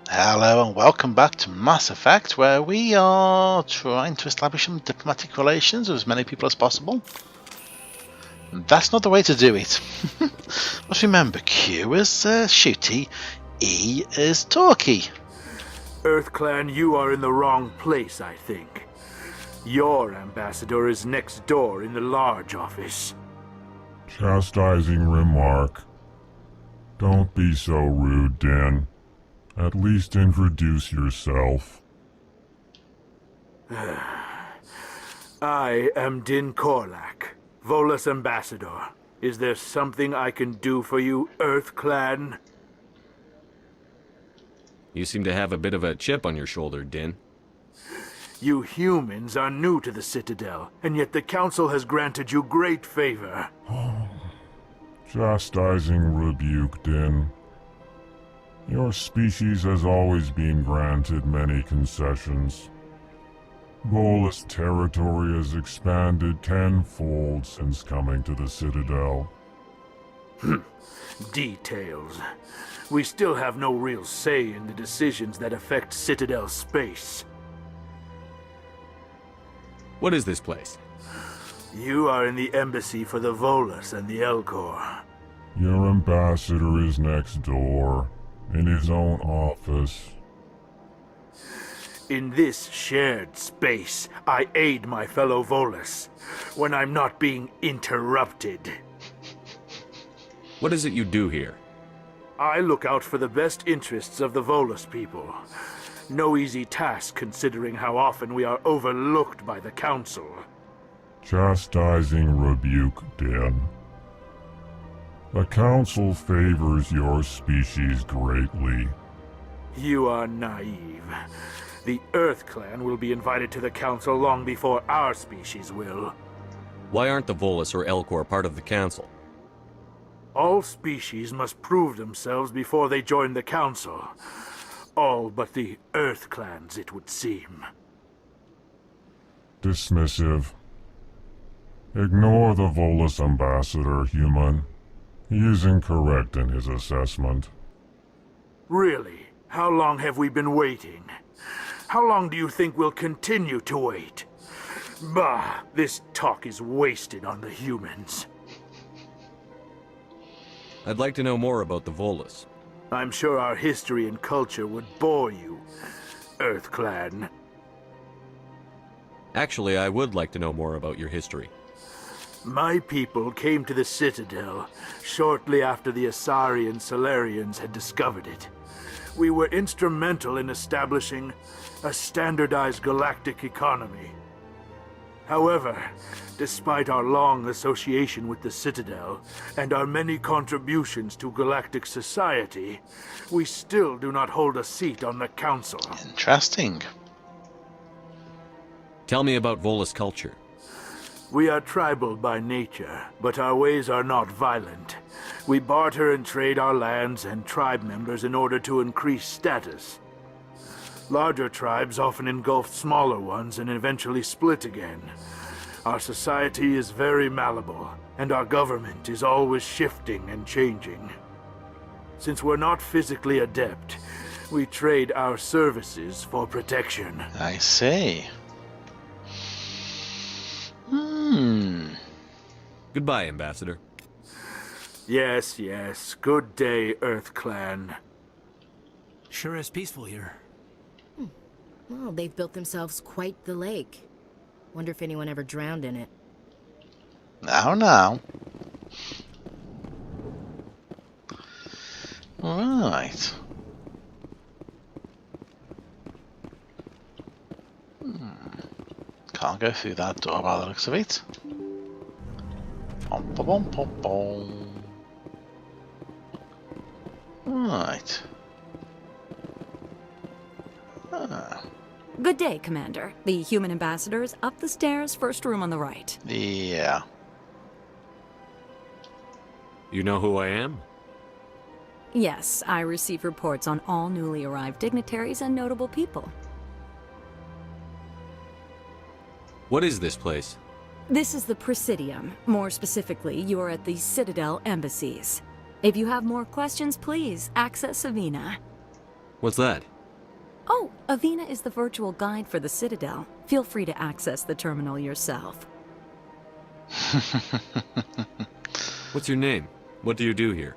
Hello and welcome back to Mass Effect, where we are trying to establish some diplomatic relations with as many people as possible. And that's not the way to do it. Let's remember, Q is shooty, E is talky. EarthClan, you are in the wrong place, I think. Your ambassador is next door in the large office. Chastising remark. Don't be so rude, Din. At least introduce yourself. I am Din Korlak, Volus ambassador. Is there something I can do for you, EarthClan? You seem to have a bit of a chip on your shoulder, Din. You humans are new to the Citadel, and yet the Council has granted you great favor. Chastising rebuke, Din. Your species has always been granted many concessions. Volus territory has expanded tenfold since coming to the Citadel. Details. We still have no real say in the decisions that affect Citadel space. What is this place? You are in the embassy for the Volus and the Elcor. Your ambassador is next door, in his own office. In this shared space, I aid my fellow Volus when I'm not being interrupted. What is it you do here? I look out for the best interests of the Volus people. No easy task considering how often we are overlooked by the Council. Chastising rebuke, Din. The Council favors your species greatly. You are naive. The EarthClan will be invited to the Council long before our species will. Why aren't the Volus or Elcor part of the Council? All species must prove themselves before they join the Council. All but the EarthClans, it would seem. Dismissive. Ignore the Volus ambassador, human. He is incorrect in his assessment. Really? How long have we been waiting? How long do you think we'll continue to wait? Bah, this talk is wasted on the humans. I'd like to know more about the Volus. I'm sure our history and culture would bore you, EarthClan. Actually, I would like to know more about your history. My people came to the Citadel shortly after the Asari and Solarians had discovered it. We were instrumental in establishing a standardized galactic economy. However, despite our long association with the Citadel and our many contributions to galactic society, we still do not hold a seat on the Council. Interesting. Tell me about Volus culture. We are tribal by nature, but our ways are not violent. We barter and trade our lands and tribe members in order to increase status. Larger tribes often engulf smaller ones and eventually split again. Our society is very malleable, and our government is always shifting and changing. Since we're not physically adept, we trade our services for protection. I see. Goodbye, Ambassador. Yes, yes. Good day, EarthClan. Sure is peaceful here. Well, they've built themselves quite the lake. Wonder if anyone ever drowned in it. Now. Right. Can't go through that door by the looks of it. Bom, bom, bom, bom. Right. Good day, Commander. The human ambassador is up the stairs, first room on the right. Yeah. You know who I am? Yes, I receive reports on all newly arrived dignitaries and notable people. What is this place? This is the Presidium. More specifically, you are at the Citadel embassies. If you have more questions, please access Savina. What's that? Oh, Avina is the virtual guide for the Citadel. Feel free to access the terminal yourself. What's your name? What do you do here?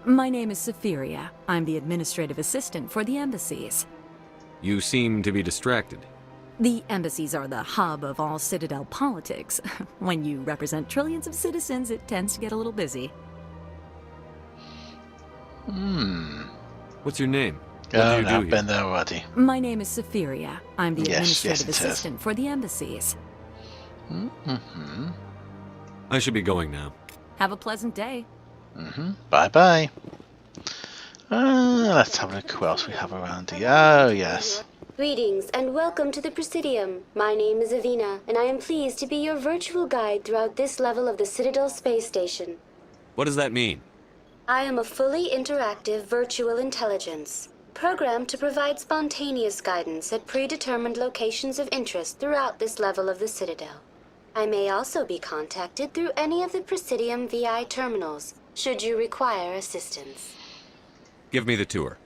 My name is Safiria. I'm the administrative assistant for the embassies. You seem to be distracted. The embassies are the hub of all Citadel politics. When you represent trillions of citizens, it tends to get a little busy. What's your name? Oh, What do you no, do I've here? been there already. My name is Safiria. I'm the Yes, yes, administrative it is. assistant for the embassies. I should be going now. Have a pleasant day. Bye-bye. Let's have a look who else we have around here. Oh, yes. Greetings and welcome to the Presidium. My name is Avina, and I am pleased to be your virtual guide throughout this level of the Citadel space station. What does that mean? I am a fully interactive virtual intelligence, programmed to provide spontaneous guidance at predetermined locations of interest throughout this level of the Citadel. I may also be contacted through any of the Presidium VI terminals, should you require assistance. Give me the tour.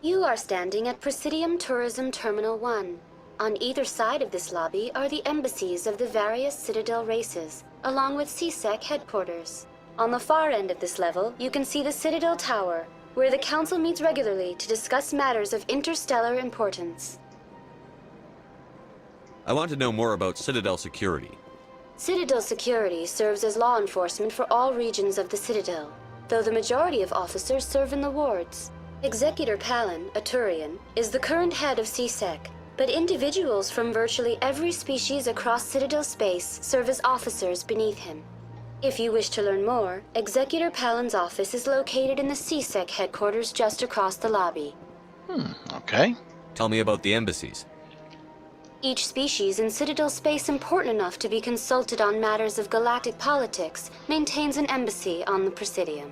You are standing at Presidium Tourism Terminal 1. On either side of this lobby are the embassies of the various Citadel races, along with CSEC headquarters. On the far end of this level, you can see the Citadel Tower, where the Council meets regularly to discuss matters of interstellar importance. I want to know more about Citadel security. Citadel security serves as law enforcement for all regions of the Citadel, though the majority of officers serve in the wards. Executor Palin, a Turian, is the current head of CSEC, but individuals from virtually every species across Citadel space serve as officers beneath him. If you wish to learn more, Executor Palin's office is located in the CSEC headquarters just across the lobby. Okay. Tell me about the embassies. Each species in Citadel space important enough to be consulted on matters of galactic politics maintains an embassy on the Presidium.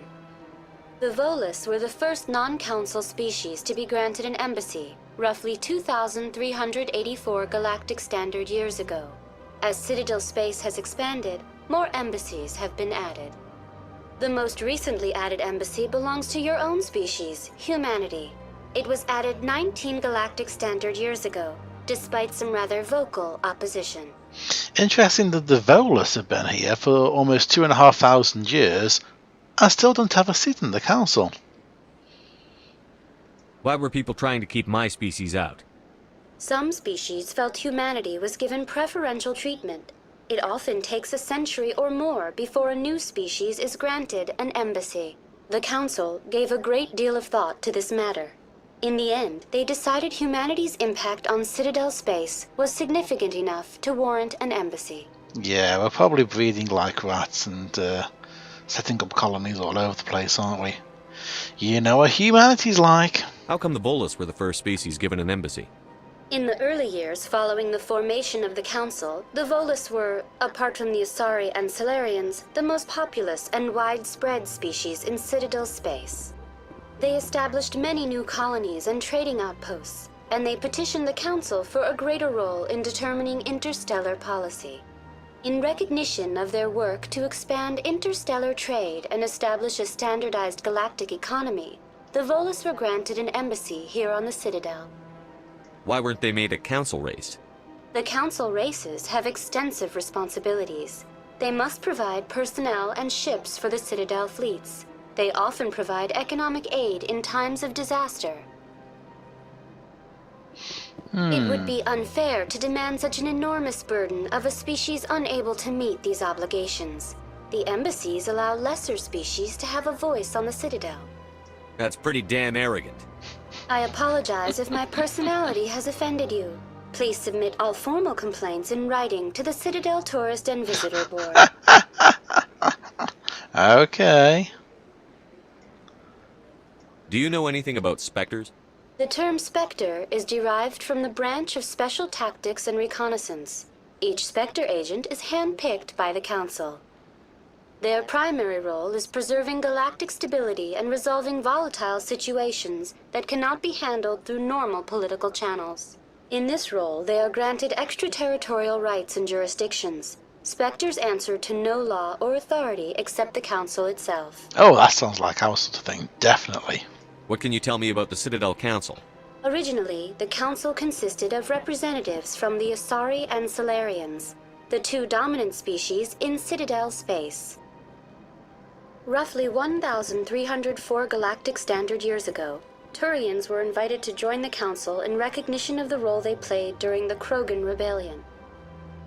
The Volus were the first non-council species to be granted an embassy, roughly 2,384 galactic standard years ago. As Citadel space has expanded, more embassies have been added. The most recently added embassy belongs to your own species, humanity. It was added 19 galactic standard years ago, despite some rather vocal opposition. Interesting that the Volus have been here for almost 2,500 years and still don't have a seat in the council. Why were people trying to keep my species out? Some species felt humanity was given preferential treatment. It often takes a century or more before a new species is granted an embassy. The Council gave a great deal of thought to this matter. In the end, they decided humanity's impact on Citadel space was significant enough to warrant an embassy. Yeah, we're probably breeding like rats and setting up colonies all over the place, aren't we? You know what humanity's like. How come the Volus were the first species given an embassy? In the early years following the formation of the Council, the Volus were, apart from the Asari and Solarians, the most populous and widespread species in Citadel space. They established many new colonies and trading outposts, and they petitioned the Council for a greater role in determining interstellar policy. In recognition of their work to expand interstellar trade and establish a standardized galactic economy, the Volus were granted an embassy here on the Citadel. Why weren't they made a council race? The Council races have extensive responsibilities. They must provide personnel and ships for the Citadel fleets. They often provide economic aid in times of disaster. It would be unfair to demand such an enormous burden of a species unable to meet these obligations. The embassies allow lesser species to have a voice on the Citadel. That's pretty damn arrogant. I apologize if my personality has offended you. Please submit all formal complaints in writing to the Citadel Tourist and Visitor Board. Okay. Do you know anything about specters? The term Spectre is derived from the branch of Special Tactics and Reconnaissance. Each Spectre agent is handpicked by the Council. Their primary role is preserving galactic stability and resolving volatile situations that cannot be handled through normal political channels. In this role, they are granted extraterritorial rights and jurisdictions. Spectres answer to no law or authority except the Council itself. Oh, that sounds like our sort of thing, definitely. What can you tell me about the Citadel Council? Originally, the Council consisted of representatives from the Asari and Solarians, the two dominant species in Citadel space. Roughly 1,304 galactic standard years ago, Turians were invited to join the Council in recognition of the role they played during the Krogan Rebellion.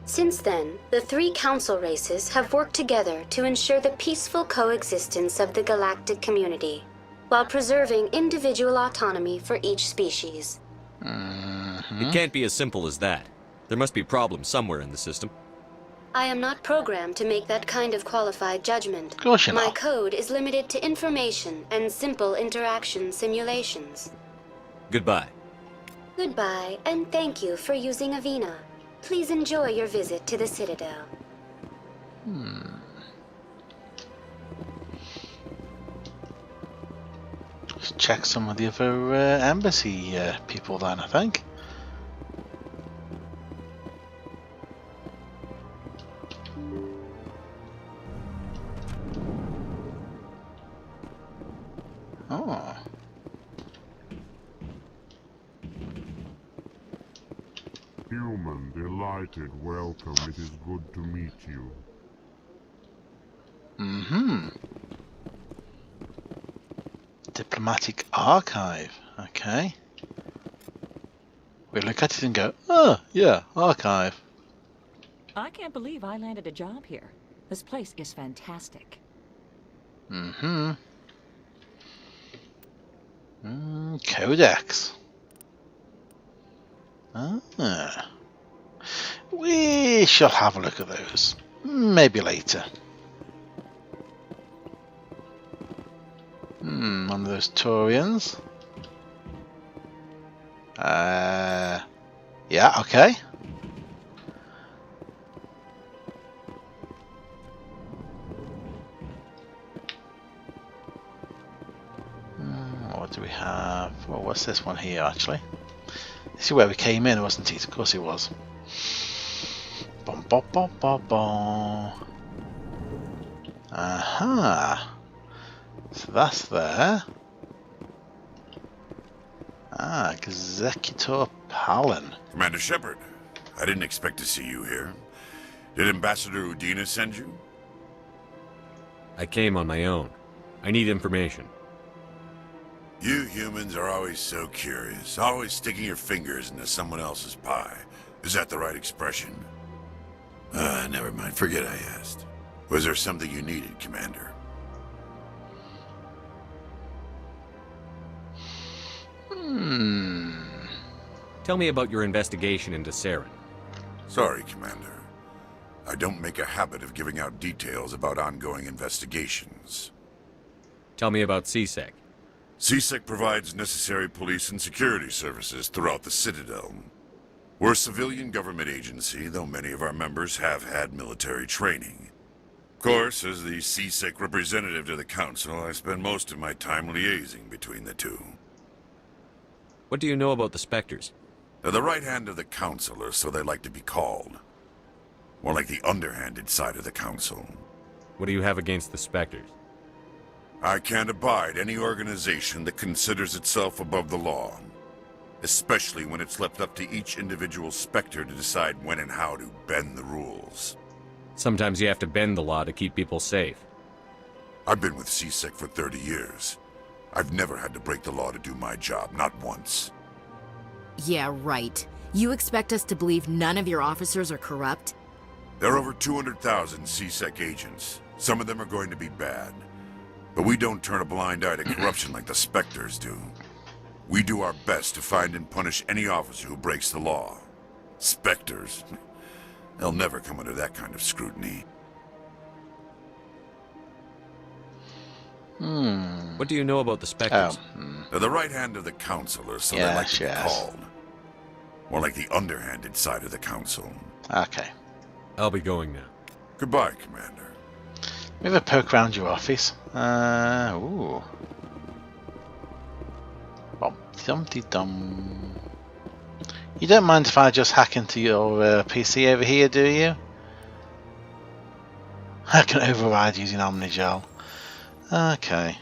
Since then, the three Council races have worked together to ensure the peaceful coexistence of the galactic community, while preserving individual autonomy for each species. It can't be as simple as that. There must be problems somewhere in the system. I am not programmed to make that kind of qualified judgment. Of course you're My not. code is limited to information and simple interaction simulations. Goodbye. Goodbye, and thank you for using Avina. Please enjoy your visit to the Citadel. Let's check some of the other embassy people then, I think. Oh. Human, delighted, welcome. It is good to meet you. Diplomatic archive. Okay. We look at it and go, oh, yeah, archive. I can't believe I landed a job here. This place is fantastic. Codex. Ah. We shall have a look at those. Maybe later. One of those Taurians. Yeah, okay. What do we have? Well, what's this one here, actually? This is where we came in, wasn't it? Of course it was. Bom, bom, bom, bom, bom. Aha. So that's there. Ah, Executor Palin. Commander Shepard, I didn't expect to see you here. Did Ambassador Udina send you? I came on my own. I need information. You humans are always so curious, always sticking your fingers into someone else's pie. Is that the right expression? Never mind, forget I asked. Was there something you needed, Commander? Tell me about your investigation into Saren. Sorry, Commander. I don't make a habit of giving out details about ongoing investigations. Tell me about CSEC. CSEC provides necessary police and security services throughout the Citadel. We're a civilian government agency, though many of our members have had military training. Of course, as the CSEC representative to the Council, I spend most of my time liaising between the two. What do you know about the Spectres? They're the right hand of the Council, or so they like to be called. More like the underhanded side of the Council. What do you have against the Spectres? I can't abide any organization that considers itself above the law. Especially when it's left up to each individual Spectre to decide when and how to bend the rules. Sometimes you have to bend the law to keep people safe. I've been with CSEC for 30 years. I've never had to break the law to do my job, not once. Yeah, right. You expect us to believe none of your officers are corrupt? There are over 200,000 CSEC agents. Some of them are going to be bad. But we don't turn a blind eye to corruption like the Spectres do. We do our best to find and punish any officer who breaks the law. Spectres? They'll never come under that kind of scrutiny. What do you know about the Spectres? They're the right hand of the Council, or so they like to be called. More like the underhanded side of the Council. Okay. I'll be going now. Goodbye, Commander. We have a poke around your office. Ooh. Bum-dum-de-dum. You don't mind if I just hack into your PC over here, do you? I can override using Omnigel. Okay.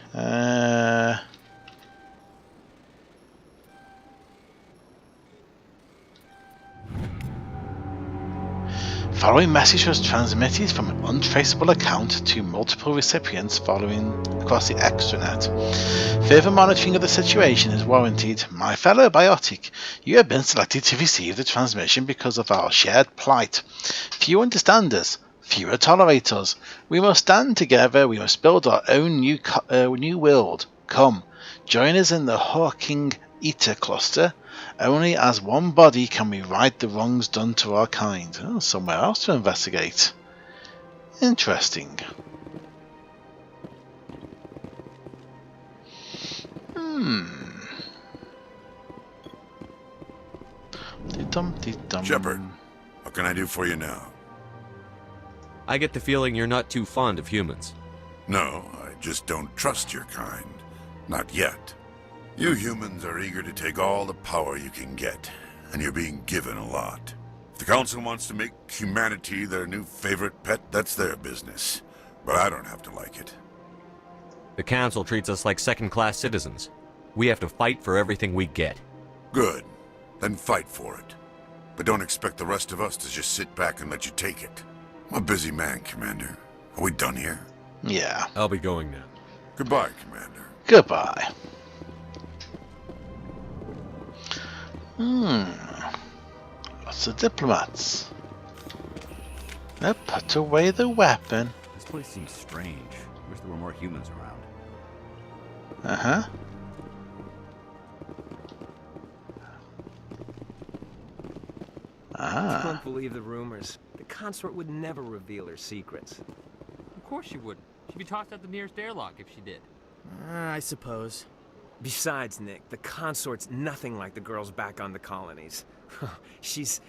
Following message was transmitted from an untraceable account to multiple recipients following across the extranet. Further monitoring of the situation is warranted. My fellow biotic, you have been selected to receive the transmission because of our shared plight. Few understand us, fewer tolerate us. We must stand together, we must build our own new world. Come, join us in the Hawking Eta cluster. Only as one body can we right the wrongs done to our kind. Oh, somewhere else to investigate. Interesting. Shepard, what can I do for you now? I get the feeling you're not too fond of humans. No, I just don't trust your kind. Not yet. You humans are eager to take all the power you can get, and you're being given a lot. If the Council wants to make humanity their new favorite pet, that's their business. But I don't have to like it. The Council treats us like second-class citizens. We have to fight for everything we get. Good. Then fight for it. But don't expect the rest of us to just sit back and let you take it. I'm a busy man, Commander. Are we done here? Yeah. I'll be going now. Goodbye, Commander. Goodbye. Lots of diplomats. Now put away the weapon. This place seems strange. Wish there were more humans around. Uh-huh. I don't believe the rumors. The consort would never reveal her secrets. Of course she wouldn't. She'd be tossed out the nearest airlock if she did. I suppose. Besides, Nick, the consort's nothing like the girls back on the colonies. She's...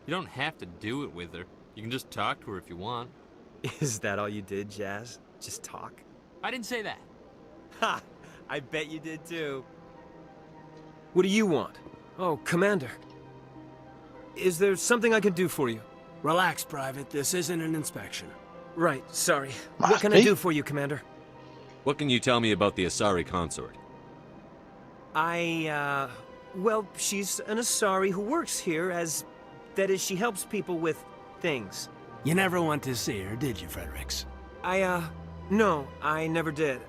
You don't have to do it with her. You can just talk to her if you want. Is that all you did, Jazz? Just talk? I didn't say that. Ha! I bet you did too. What do you want? Oh, Commander. Is there something I can do for you? Relax, Private. This isn't an inspection. Right, sorry. What can I do for you, Commander? What can you tell me about the Asari consort? Well, she's an Asari who works here as... That is, she helps people with things. You never went to see her, did you, Fredericks? No, I never did.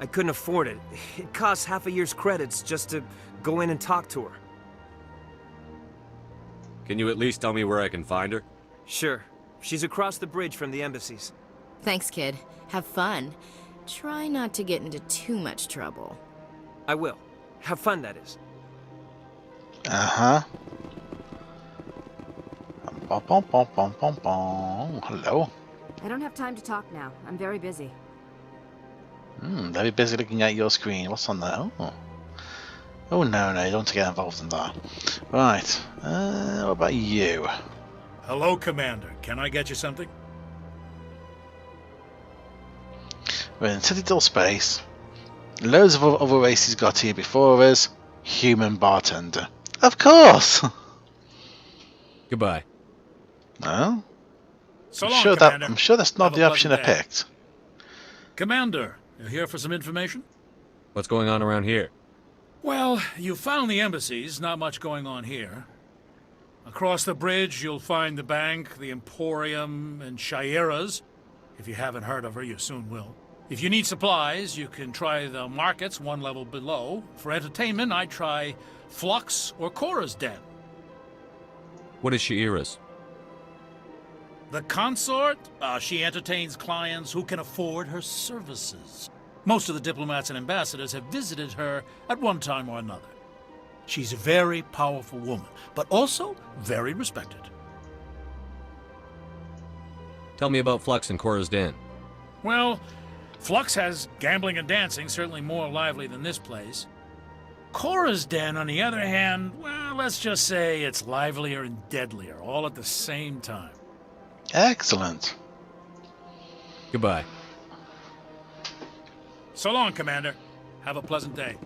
I couldn't afford it. It costs half a year's credits just to go in and talk to her. Can you at least tell me where I can find her? Sure. She's across the bridge from the embassies. Thanks, kid. Have fun. Try not to get into too much trouble. I will. Have fun, that is. Uh-huh. Hello. I don't have time to talk now. I'm very busy. Very busy looking at your screen. What's on there? Oh no, you don't want to get involved in that. Right. What about you? Hello, Commander. Can I get you something? We're in Citadel space. Loads of other races got here before us. Human bartender. Of course! Goodbye. No? So long, Commander. I'm sure that's not Have the a option I pleasant day. picked. Commander, you here for some information? What's going on around here? Well, you found the embassies. Not much going on here. Across the bridge, you'll find the bank, the Emporium, and Shaira's. If you haven't heard of her, you soon will. If you need supplies, you can try the markets one level below. For entertainment, I'd try Flux or Cora's Den. What is Shaira's? The consort? She entertains clients who can afford her services. Most of the diplomats and ambassadors have visited her at one time or another. She's a very powerful woman, but also very respected. Tell me about Flux and Cora's Den. Well, Flux has gambling and dancing, certainly more lively than this place. Cora's Den, on the other hand, well, let's just say it's livelier and deadlier, all at the same time. Excellent. Goodbye. So long, Commander. Have a pleasant day.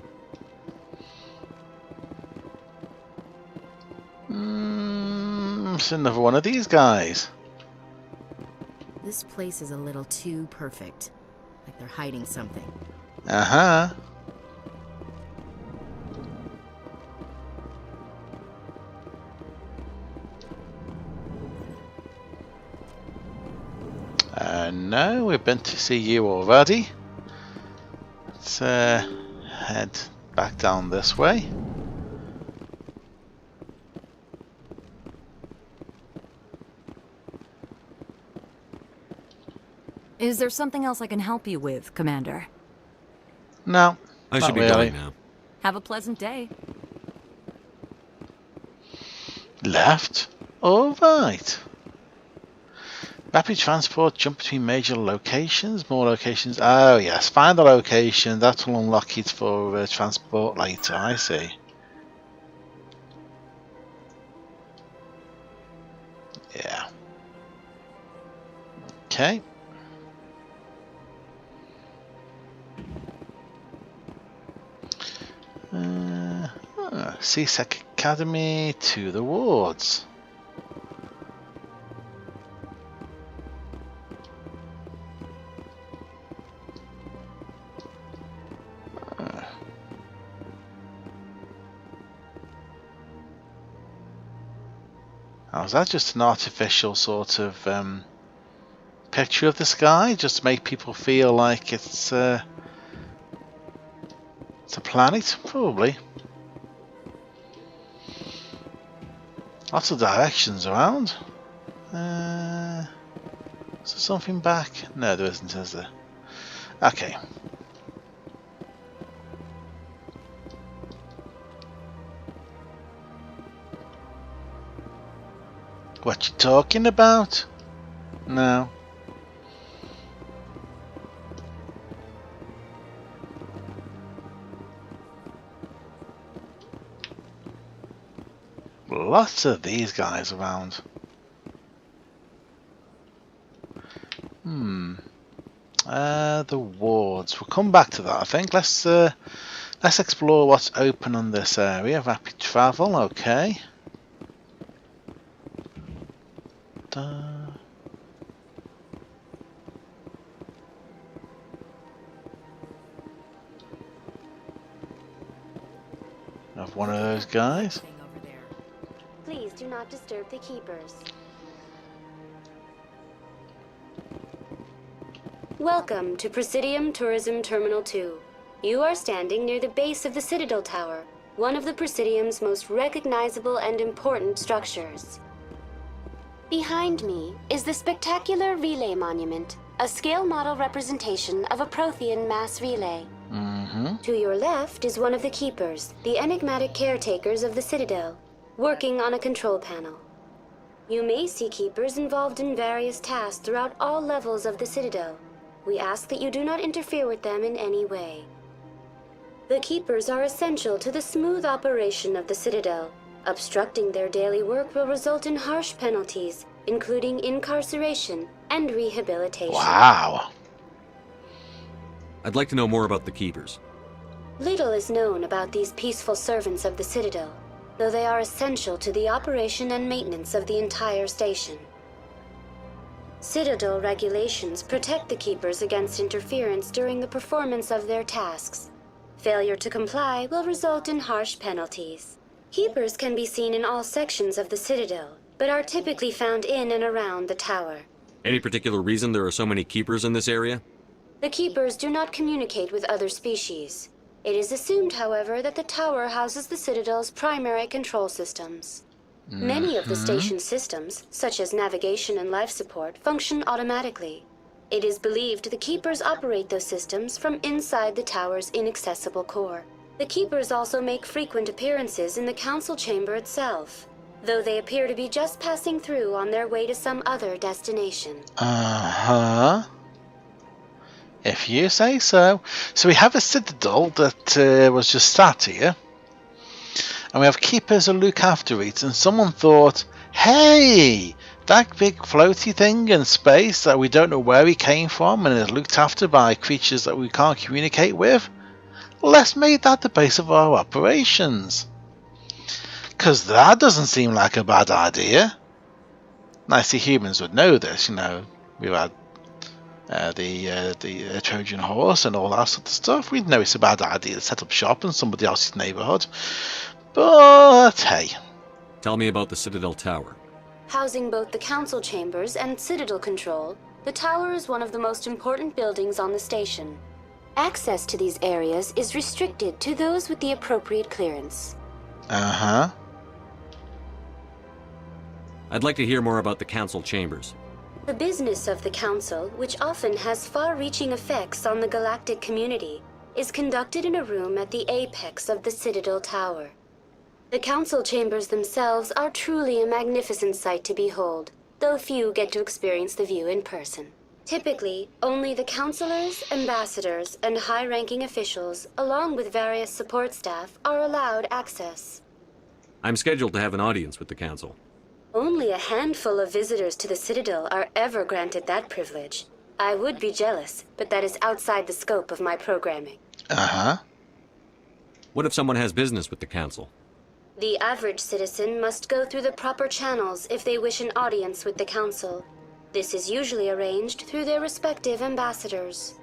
It's another one of these guys. This place is a little too perfect. Like they're hiding something. Uh-huh. No, we've been to see you already. Let's head back down this way. Is there something else I can help you with, Commander? No, I not should be really. going now. Have a pleasant day. Left? Alright. Rapid transport, jump between major locations, more locations. Oh yes, find the location, that will unlock it for transport later, I see. Yeah. Okay. CSEC Academy to the wards. Now, is that just an artificial sort of picture of the sky, just to make people feel like it's a planet? Probably. Lots of directions around. Is there something back? No, there isn't, is there? Okay. What you talking about? No. Lots of these guys around. The wards. We'll come back to that, I think. Let's explore what's open on this area. Rapid travel, okay. Have one of those guys. Please do not disturb the keepers. Welcome to Presidium Tourism Terminal 2. You are standing near the base of the Citadel Tower, one of the Presidium's most recognizable and important structures. Behind me is the spectacular Relay Monument, a scale model representation of a Prothean mass relay. To your left is one of the keepers, the enigmatic caretakers of the Citadel, working on a control panel. You may see keepers involved in various tasks throughout all levels of the Citadel. We ask that you do not interfere with them in any way. The keepers are essential to the smooth operation of the Citadel. Obstructing their daily work will result in harsh penalties, including incarceration and rehabilitation. Wow. I'd like to know more about the Keepers. Little is known about these peaceful servants of the Citadel, though they are essential to the operation and maintenance of the entire station. Citadel regulations protect the Keepers against interference during the performance of their tasks. Failure to comply will result in harsh penalties. Keepers can be seen in all sections of the Citadel, but are typically found in and around the tower. Any particular reason there are so many Keepers in this area? The Keepers do not communicate with other species. It is assumed, however, that the tower houses the Citadel's primary control systems. Many of the station's systems, such as navigation and life support, function automatically. It is believed the Keepers operate those systems from inside the tower's inaccessible core. The Keepers also make frequent appearances in the council chamber itself, though they appear to be just passing through on their way to some other destination. If you say so. So we have a Citadel that was just sat here, and we have Keepers who look after it, and someone thought, hey, that big floaty thing in space that we don't know where it came from and is looked after by creatures that we can't communicate with, let's make that the base of our operations. Because that doesn't seem like a bad idea. I see humans would know this, you know. We've had the Trojan horse and all that sort of stuff. We'd know it's a bad idea to set up shop in somebody else's neighbourhood. But hey. Tell me about the Citadel Tower. Housing both the council chambers and Citadel control, The tower is one of the most important buildings on the station. Access to these areas is restricted to those with the appropriate clearance. Uh-huh. I'd like to hear more about the council chambers. The business of the Council, which often has far-reaching effects on the galactic community, is conducted in a room at the apex of the Citadel Tower. The Council chambers themselves are truly a magnificent sight to behold, though few get to experience the view in person. Typically, only the councilors, ambassadors, and high-ranking officials, along with various support staff, are allowed access. I'm scheduled to have an audience with the council. Only a handful of visitors to the Citadel are ever granted that privilege. I would be jealous, but that is outside the scope of my programming. Uh-huh. What if someone has business with the council? The average citizen must go through the proper channels if they wish an audience with the Council. This is usually arranged through their respective ambassadors.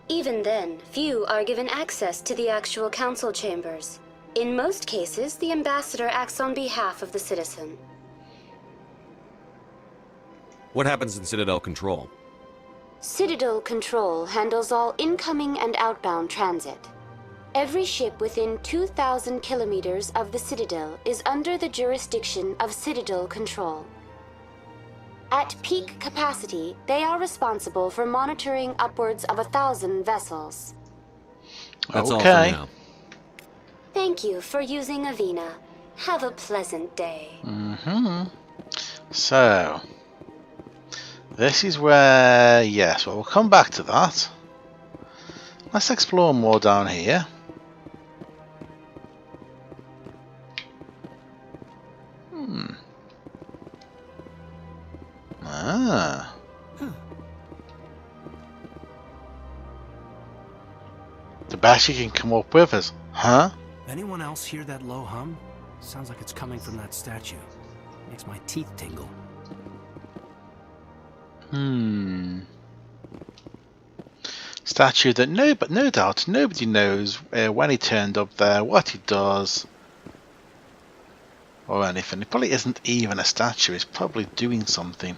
Even then, few are given access to the actual Council chambers. In most cases, the ambassador acts on behalf of the citizen. What happens in Citadel Control? Citadel Control handles all incoming and outbound transit. Every ship within 2,000 kilometers of the Citadel is under the jurisdiction of Citadel Control. At peak capacity, they are responsible for monitoring upwards of 1,000 vessels. That's all for now. Thank you for using Avina. Have a pleasant day. Mm-hmm. So, this is where, yes, well, we'll come back to that. Let's explore more down here. Ah. The best you can come up with is, huh? Anyone else hear that low hum? Sounds like it's coming from that statue. Makes my teeth tingle. Statue that no doubt nobody knows when he turned up there, what he does, or anything. It probably isn't even a statue. It's probably doing something.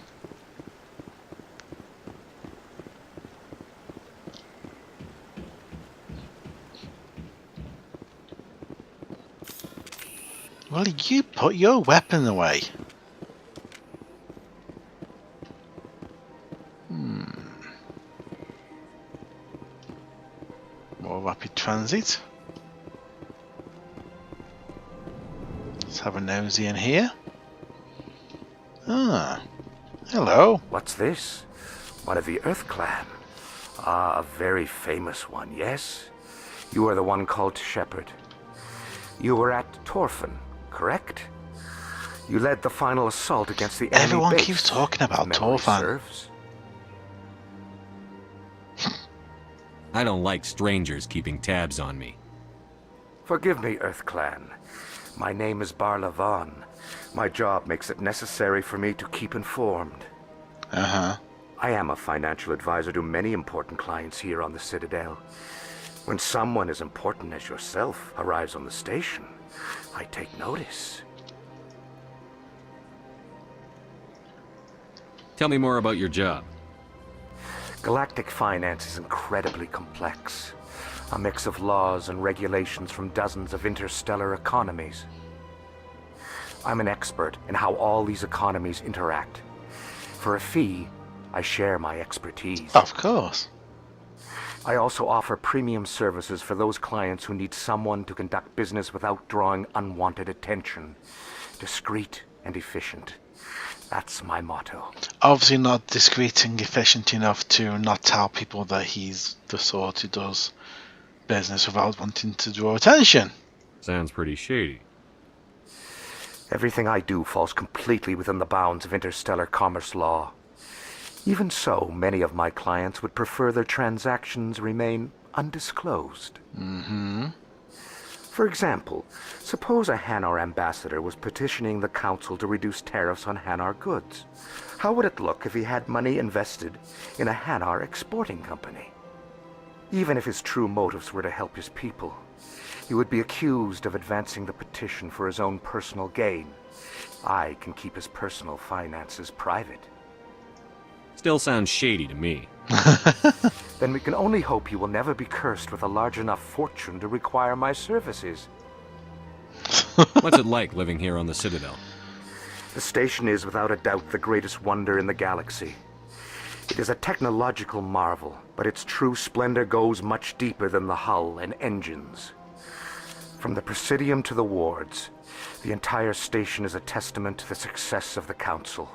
Well, you put your weapon away. More rapid transit. Let's have a nosy in here. Ah, hello. What's this? One of the Earth Clan. Ah, a very famous one, yes? You are the one called Shepherd. You were at Torfin, correct? You led the final assault against the enemy Everyone base. keeps talking about Torfin. I don't like strangers keeping tabs on me. Forgive me, Earth Clan. My name is Barla Vaughn. My job makes it necessary for me to keep informed. Uh-huh. I am a financial advisor to many important clients here on the Citadel. When someone as important as yourself arrives on the station, I take notice. Tell me more about your job. Galactic finance is incredibly complex. A mix of laws and regulations from dozens of interstellar economies. I'm an expert in how all these economies interact. For a fee, I share my expertise. Of course. I also offer premium services for those clients who need someone to conduct business without drawing unwanted attention. Discreet and efficient. That's my motto. Obviously not discreet and efficient enough to not tell people that he's the sort who does business without wanting to draw attention. Sounds pretty shady. Everything I do falls completely within the bounds of interstellar commerce law. Even so, many of my clients would prefer their transactions remain undisclosed. Mm-hmm. For example, suppose a Hanar ambassador was petitioning the council to reduce tariffs on Hanar goods. How would it look if he had money invested in a Hanar exporting company? Even if his true motives were to help his people, he would be accused of advancing the petition for his own personal gain. I can keep his personal finances private. Still sounds shady to me. Then we can only hope you will never be cursed with a large enough fortune to require my services. What's it like living here on the Citadel? The station is without a doubt the greatest wonder in the galaxy. It is a technological marvel, but its true splendor goes much deeper than the hull and engines. From the Presidium to the wards, the entire station is a testament to the success of the Council.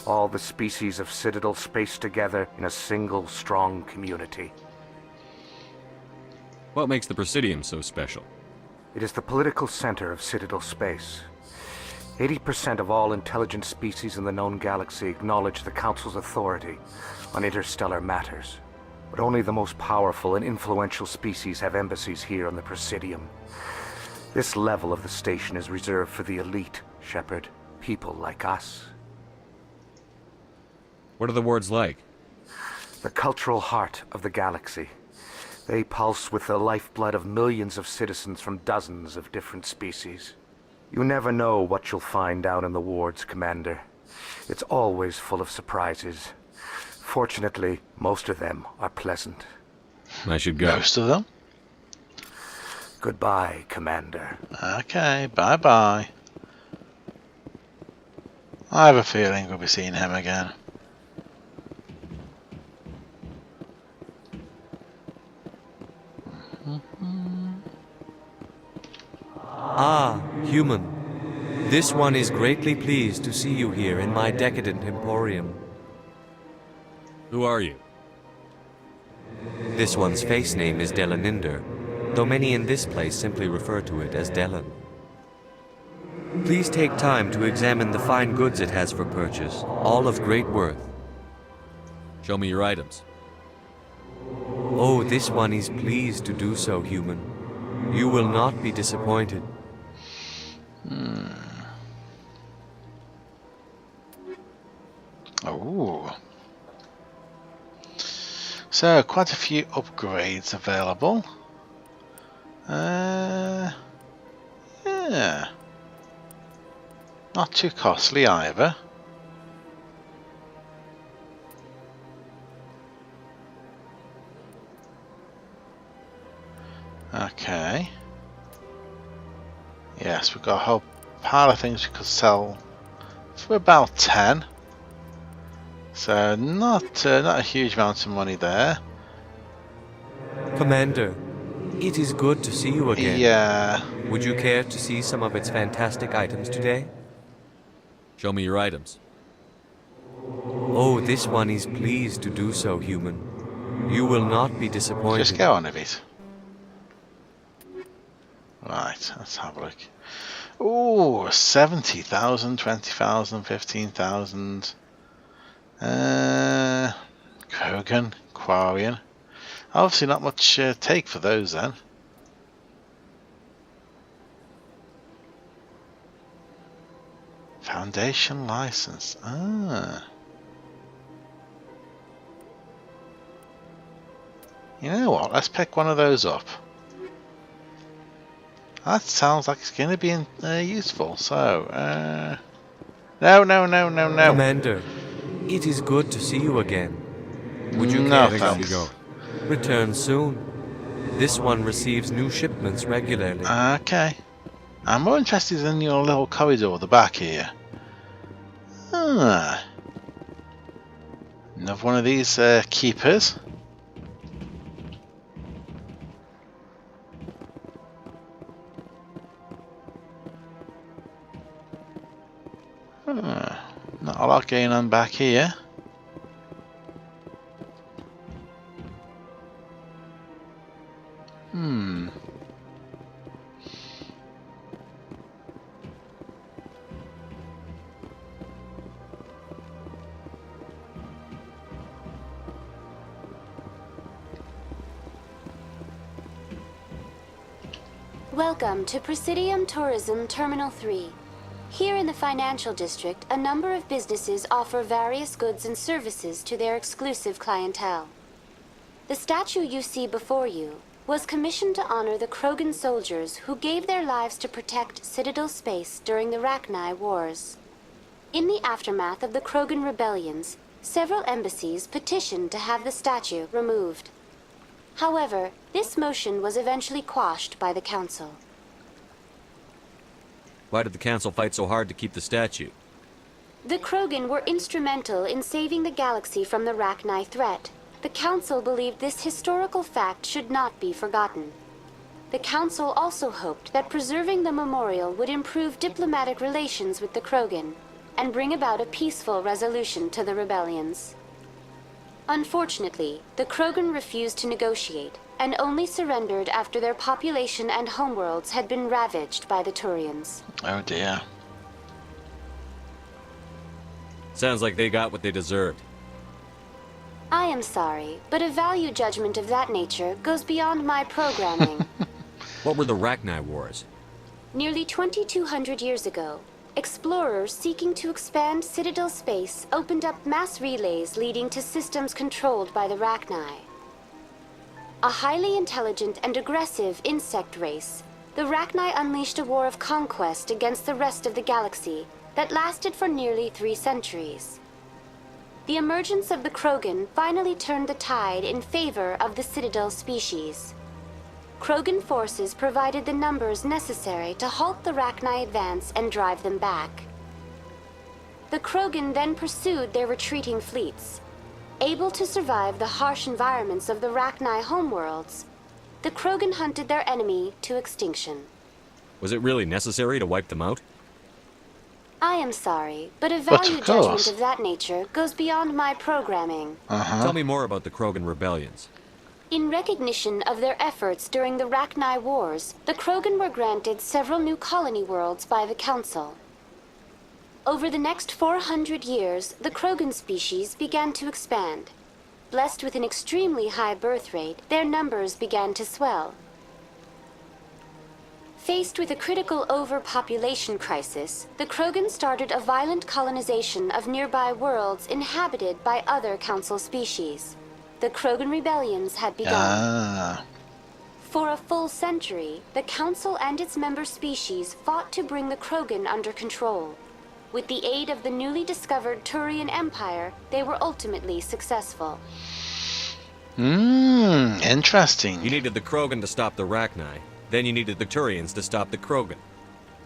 All the species of Citadel spaced together in a single strong community. What makes the Presidium so special? It is the political center of Citadel space. 80% of all intelligent species in the known galaxy acknowledge the Council's authority on interstellar matters. But only the most powerful and influential species have embassies here on the Presidium. This level of the station is reserved for the elite, Shepard. People like us. What are the wards like? The cultural heart of the galaxy. They pulse with the lifeblood of millions of citizens from dozens of different species. You never know what you'll find down in the wards, Commander. It's always full of surprises. Fortunately, most of them are pleasant. I should go. Most of them? Goodbye, Commander. Okay, bye-bye. I have a feeling we'll be seeing him again. Ah, human. This one is greatly pleased to see you here in my decadent emporium. Who are you? This one's face name is Delaninder, though many in this place simply refer to it as Delan. Please take time to examine the fine goods it has for purchase, all of great worth. Show me your items. Oh, this one is pleased to do so, human. You will not be disappointed. Oh. So, quite a few upgrades available. Yeah. Not too costly either. Okay. Yes, we've got a whole pile of things we could sell for about 10. So not a huge amount of money there. Commander, it is good to see you again. Yeah. Would you care to see some of its fantastic items today? Show me your items. Oh, this one is pleased to do so, human. You will not be disappointed. Just go on a bit. Right, let's have a look. Ooh, 70,000, 20,000, 15,000. Krogan, Quarian. Obviously not much take for those then. Foundation license. Ah. You know what? Let's pick one of those up. That sounds like it's going to be useful. So, no. Commander, it is good to see you again. Would you care to go? Return soon. This one receives new shipments regularly. Okay. I'm more interested in your little corridor at the back here. Ah. Another one of these keepers. Not a lot going on back here. Welcome to Presidium Tourism Terminal 3. Here in the financial district, a number of businesses offer various goods and services to their exclusive clientele. The statue you see before you was commissioned to honor the Krogan soldiers who gave their lives to protect Citadel space during the Rachni Wars. In the aftermath of the Krogan rebellions, several embassies petitioned to have the statue removed. However, this motion was eventually quashed by the Council. Why did the Council fight so hard to keep the statue? The Krogan were instrumental in saving the galaxy from the Rachni threat. The Council believed this historical fact should not be forgotten. The Council also hoped that preserving the memorial would improve diplomatic relations with the Krogan and bring about a peaceful resolution to the rebellions. Unfortunately, the Krogan refused to negotiate and only surrendered after their population and homeworlds had been ravaged by the Turians. Oh dear. Sounds like they got what they deserved. I am sorry, but a value judgment of that nature goes beyond my programming. What were the Rachni Wars? Nearly 2,200 years ago, explorers seeking to expand Citadel space opened up mass relays leading to systems controlled by the Rachni. A highly intelligent and aggressive insect race, the Rachni unleashed a war of conquest against the rest of the galaxy that lasted for nearly 3 centuries. The emergence of the Krogan finally turned the tide in favor of the Citadel species. Krogan forces provided the numbers necessary to halt the Rachni advance and drive them back. The Krogan then pursued their retreating fleets. Able to survive the harsh environments of the Rachni homeworlds, the Krogan hunted their enemy to extinction. Was it really necessary to wipe them out? I am sorry, but a value judgment of that nature goes beyond my programming. Tell me more about the Krogan rebellions. In recognition of their efforts during the Rachni Wars, the Krogan were granted several new colony worlds by the Council. Over the next 400 years, the Krogan species began to expand. Blessed with an extremely high birth rate, their numbers began to swell. Faced with a critical overpopulation crisis, the Krogan started a violent colonization of nearby worlds inhabited by other Council species. The Krogan rebellions had begun. For a full century, the Council and its member species fought to bring the Krogan under control. With the aid of the newly discovered Turian Empire, they were ultimately successful. Interesting. You needed the Krogan to stop the Rachni. Then you needed the Turians to stop the Krogan.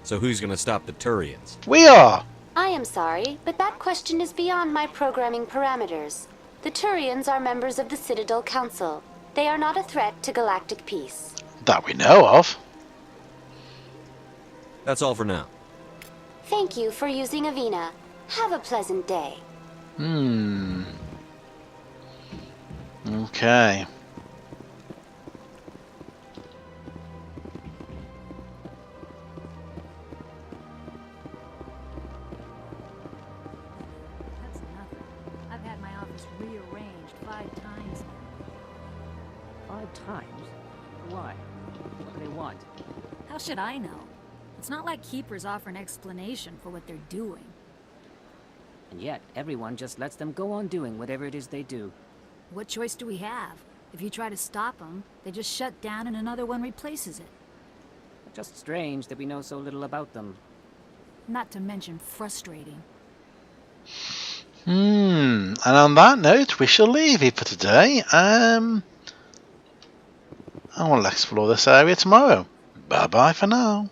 So who's gonna stop the Turians? We are! I am sorry, but that question is beyond my programming parameters. The Turians are members of the Citadel Council. They are not a threat to galactic peace. That we know of. That's all for now. Thank you for using Avina. Have a pleasant day. Okay. Rearranged 5 times now. 5 times? Why? What do they want? How should I know? It's not like Keepers offer an explanation for what they're doing. And yet, everyone just lets them go on doing whatever it is they do. What choice do we have? If you try to stop them, they just shut down and another one replaces it. Just strange that we know so little about them. Not to mention frustrating. And on that note, we shall leave it for today. I will explore this area tomorrow. Bye bye for now.